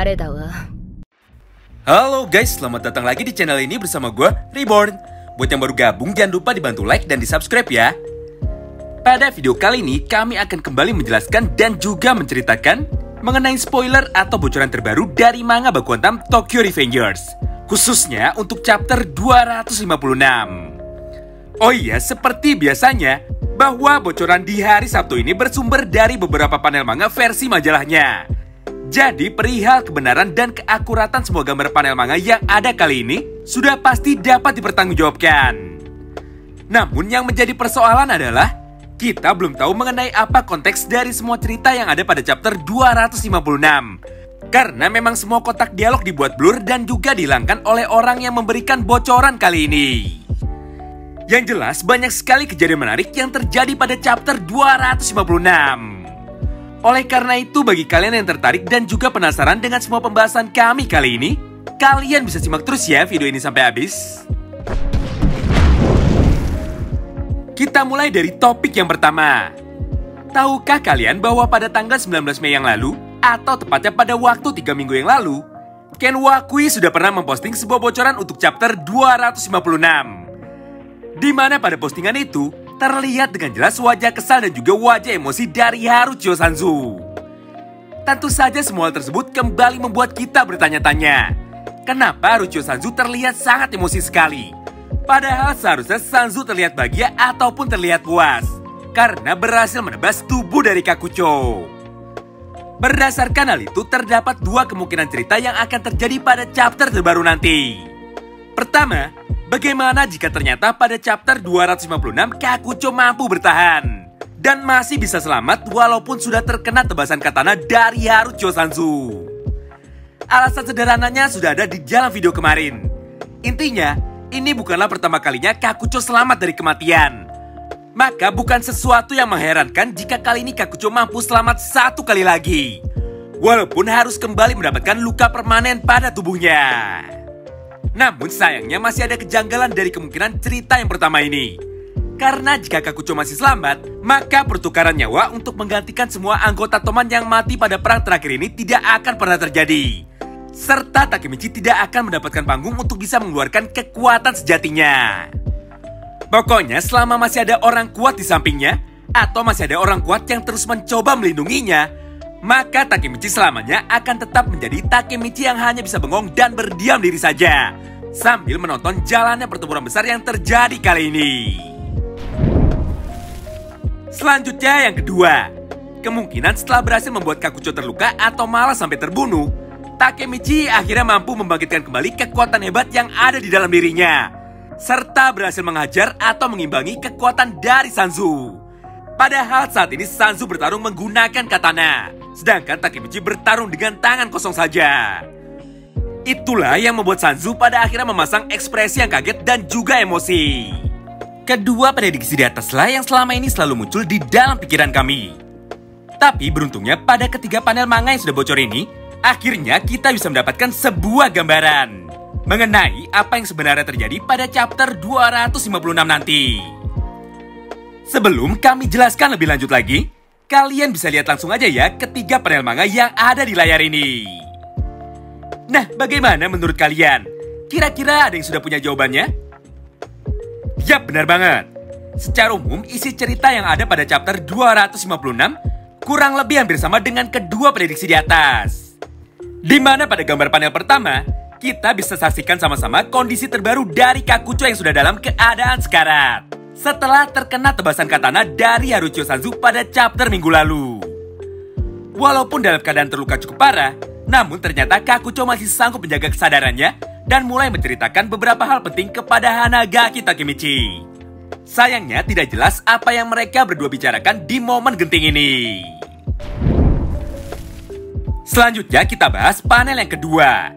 誰だわ。 Halo guys, selamat datang lagi di channel ini bersama gue, Reborn. Buat yang baru gabung, jangan lupa dibantu like dan di subscribe ya. Pada video kali ini, kami akan kembali menjelaskan dan juga menceritakan mengenai spoiler atau bocoran terbaru dari manga Baku Hantam Tokyo Revengers, khususnya untuk chapter 256. Oh iya, seperti biasanya, bahwa bocoran di hari Sabtu ini bersumber dari beberapa panel manga versi majalahnya. Jadi perihal kebenaran dan keakuratan semua gambar panel manga yang ada kali ini sudah pasti dapat dipertanggungjawabkan. Namun yang menjadi persoalan adalah kita belum tahu mengenai apa konteks dari semua cerita yang ada pada chapter 256. Karena memang semua kotak dialog dibuat blur dan juga dihilangkan oleh orang yang memberikan bocoran kali ini. Yang jelas banyak sekali kejadian menarik yang terjadi pada chapter 256. Oleh karena itu, bagi kalian yang tertarik dan juga penasaran dengan semua pembahasan kami kali ini, kalian bisa simak terus ya video ini sampai habis. Kita mulai dari topik yang pertama. Tahukah kalian bahwa pada tanggal 19 Mei yang lalu, atau tepatnya pada waktu 3 minggu yang lalu, Ken Wakui sudah pernah memposting sebuah bocoran untuk chapter 256. Di mana pada postingan itu, terlihat dengan jelas wajah kesal dan juga wajah emosi dari Haruchio Sanzu. Tentu saja semua hal tersebut kembali membuat kita bertanya-tanya, kenapa Haruchio Sanzu terlihat sangat emosi sekali? Padahal seharusnya Sanzu terlihat bahagia ataupun terlihat puas, karena berhasil menebas tubuh dari Kakucho. Berdasarkan hal itu, terdapat dua kemungkinan cerita yang akan terjadi pada chapter terbaru nanti. Pertama, bagaimana jika ternyata pada chapter 256 Kakucho mampu bertahan dan masih bisa selamat walaupun sudah terkena tebasan katana dari Haruchio Sanzu? Alasan sederhananya sudah ada di dalam video kemarin. Intinya, ini bukanlah pertama kalinya Kakucho selamat dari kematian. Maka bukan sesuatu yang mengherankan jika kali ini Kakucho mampu selamat satu kali lagi, walaupun harus kembali mendapatkan luka permanen pada tubuhnya. Namun sayangnya masih ada kejanggalan dari kemungkinan cerita yang pertama ini. Karena jika Kakucho masih selamat, maka pertukaran nyawa untuk menggantikan semua anggota Toman yang mati pada perang terakhir ini tidak akan pernah terjadi. Serta Takemichi tidak akan mendapatkan panggung untuk bisa mengeluarkan kekuatan sejatinya. Pokoknya selama masih ada orang kuat di sampingnya, atau masih ada orang kuat yang terus mencoba melindunginya, maka Takemichi selamanya akan tetap menjadi Takemichi yang hanya bisa bengong dan berdiam diri saja, sambil menonton jalannya pertempuran besar yang terjadi kali ini. Selanjutnya yang kedua, kemungkinan setelah berhasil membuat Kakucho terluka atau malah sampai terbunuh, Takemichi akhirnya mampu membangkitkan kembali kekuatan hebat yang ada di dalam dirinya, serta berhasil menghajar atau mengimbangi kekuatan dari Sanzu. Padahal saat ini Sanzu bertarung menggunakan katana, sedangkan Takemichi bertarung dengan tangan kosong saja. Itulah yang membuat Sanzu pada akhirnya memasang ekspresi yang kaget dan juga emosi. Kedua prediksi di ataslah yang selama ini selalu muncul di dalam pikiran kami. Tapi beruntungnya pada ketiga panel manga yang sudah bocor ini, akhirnya kita bisa mendapatkan sebuah gambaran mengenai apa yang sebenarnya terjadi pada chapter 256 nanti. Sebelum kami jelaskan lebih lanjut lagi, kalian bisa lihat langsung aja ya ketiga panel manga yang ada di layar ini. Nah, bagaimana menurut kalian? Kira-kira ada yang sudah punya jawabannya? Yap, benar banget. Secara umum, isi cerita yang ada pada chapter 256 kurang lebih hampir sama dengan kedua prediksi di atas. Di mana pada gambar panel pertama, kita bisa saksikan sama-sama kondisi terbaru dari Kakucho yang sudah dalam keadaan sekarat setelah terkena tebasan katana dari Haruchio Sanzu pada chapter minggu lalu. Walaupun dalam keadaan terluka cukup parah, namun ternyata Kakucho masih sanggup menjaga kesadarannya dan mulai menceritakan beberapa hal penting kepada Hanagaki Takemichi. Sayangnya tidak jelas apa yang mereka berdua bicarakan di momen genting ini. Selanjutnya kita bahas panel yang kedua,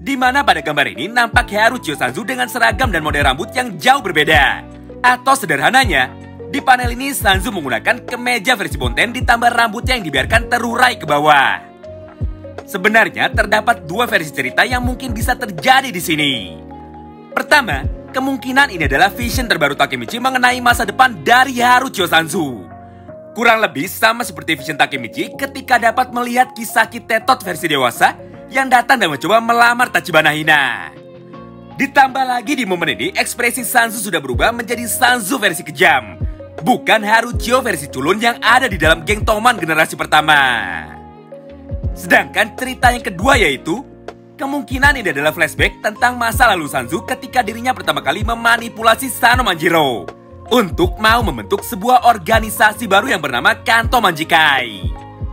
di mana pada gambar ini nampak Haruchio Sanzu dengan seragam dan model rambut yang jauh berbeda. Atau sederhananya, di panel ini Sanzu menggunakan kemeja versi Bonten ditambah rambutnya yang dibiarkan terurai ke bawah. Sebenarnya terdapat dua versi cerita yang mungkin bisa terjadi di sini. Pertama, kemungkinan ini adalah vision terbaru Takemichi mengenai masa depan dari Haruchio Sanzu. Kurang lebih sama seperti vision Takemichi ketika dapat melihat kisah Kitetot versi dewasa yang datang dan mencoba melamar Tachibana Hina. Ditambah lagi di momen ini, ekspresi Sanzu sudah berubah menjadi Sanzu versi kejam, bukan Haruchio versi culun yang ada di dalam geng Toman generasi pertama. Sedangkan cerita yang kedua yaitu, kemungkinan ini adalah flashback tentang masa lalu Sanzu ketika dirinya pertama kali memanipulasi Sano Manjiro untuk mau membentuk sebuah organisasi baru yang bernama Kanto Manjikai.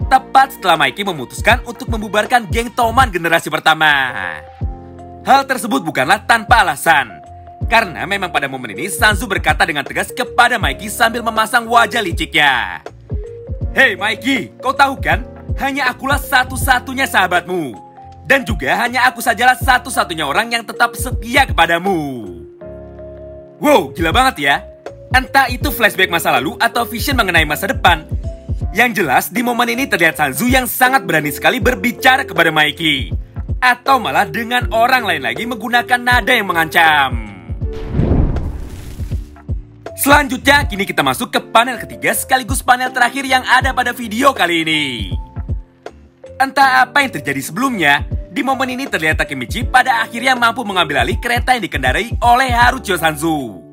Tepat setelah Mikey memutuskan untuk membubarkan geng Toman generasi pertama. Hal tersebut bukanlah tanpa alasan, karena memang pada momen ini Sanzu berkata dengan tegas kepada Mikey sambil memasang wajah liciknya. "Hei Mikey, kau tahu kan? Hanya akulah satu-satunya sahabatmu. Dan juga hanya aku sajalah satu-satunya orang yang tetap setia kepadamu." Wow, gila banget ya. Entah itu flashback masa lalu atau vision mengenai masa depan. Yang jelas di momen ini terlihat Sanzu yang sangat berani sekali berbicara kepada Mikey. Atau malah dengan orang lain lagi menggunakan nada yang mengancam. Selanjutnya kini kita masuk ke panel ketiga sekaligus panel terakhir yang ada pada video kali ini. Entah apa yang terjadi sebelumnya, di momen ini terlihat Takemichi pada akhirnya mampu mengambil alih kereta yang dikendarai oleh Haruchio Sanzu.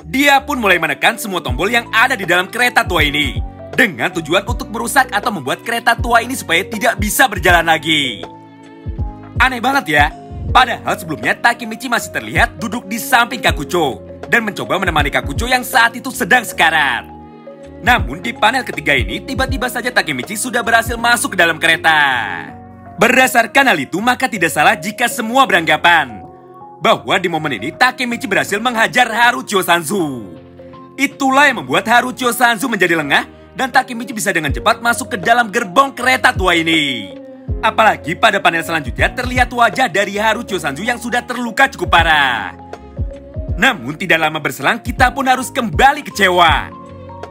Dia pun mulai menekan semua tombol yang ada di dalam kereta tua ini, dengan tujuan untuk merusak atau membuat kereta tua ini supaya tidak bisa berjalan lagi. Aneh banget ya, padahal sebelumnya Takemichi masih terlihat duduk di samping Kakucho dan mencoba menemani Kakucho yang saat itu sedang sekarat. Namun di panel ketiga ini tiba-tiba saja Takemichi sudah berhasil masuk ke dalam kereta. Berdasarkan hal itu maka tidak salah jika semua beranggapan bahwa di momen ini Takemichi berhasil menghajar Haruchio Sanzu. Itulah yang membuat Haruchio Sanzu menjadi lengah dan Takemichi bisa dengan cepat masuk ke dalam gerbong kereta tua ini. Apalagi pada panel selanjutnya terlihat wajah dari Haruchio Sanzu yang sudah terluka cukup parah. Namun tidak lama berselang kita pun harus kembali kecewa.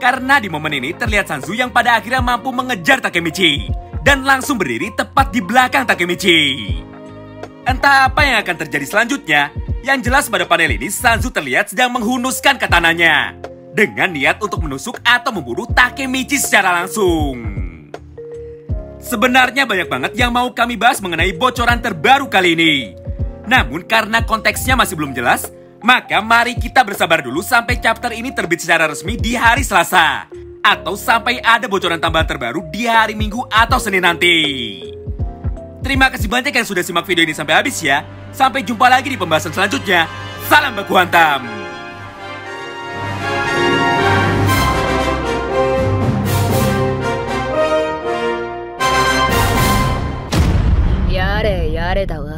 Karena di momen ini terlihat Sanzu yang pada akhirnya mampu mengejar Takemichi dan langsung berdiri tepat di belakang Takemichi. Entah apa yang akan terjadi selanjutnya, yang jelas pada panel ini Sanzu terlihat sedang menghunuskan katananya dengan niat untuk menusuk atau membunuh Takemichi secara langsung. Sebenarnya banyak banget yang mau kami bahas mengenai bocoran terbaru kali ini. Namun karena konteksnya masih belum jelas, maka mari kita bersabar dulu sampai chapter ini terbit secara resmi di hari Selasa. Atau sampai ada bocoran tambahan terbaru di hari Minggu atau Senin nanti. Terima kasih banyak yang sudah simak video ini sampai habis ya. Sampai jumpa lagi di pembahasan selanjutnya. Salam baku hantam. Yare yare da wa.